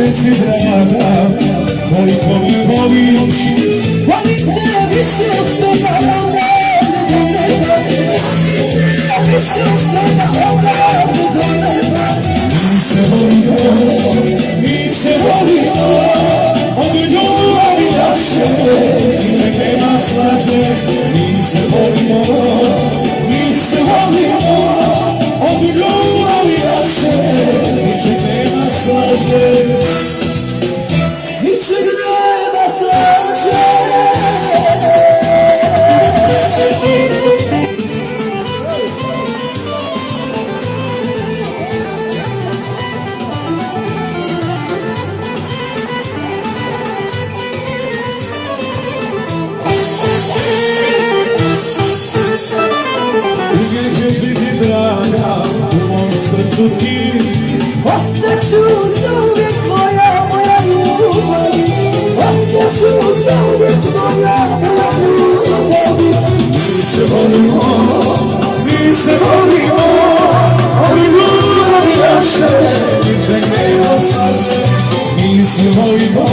Reci draga, koliko me voliš, volim te više od svega odavde do neba, volim te više od svega odavde do neba. Mi se volimo, od ljubavi naše, ničeg nema slaže. Mi se volimo, od ljubavi naše, ničeg nema slaže. Ničeg nema slaže. Uvijek ćeš biti draga, u mom srcu ti. Ostaću zauvijek tvoja, moja ljubavi. Ostaću zauvijek tvoja, moja ljubavi. Mi se volimo, od ljubavi naše, ničeg nema slaže. Mi se volimo,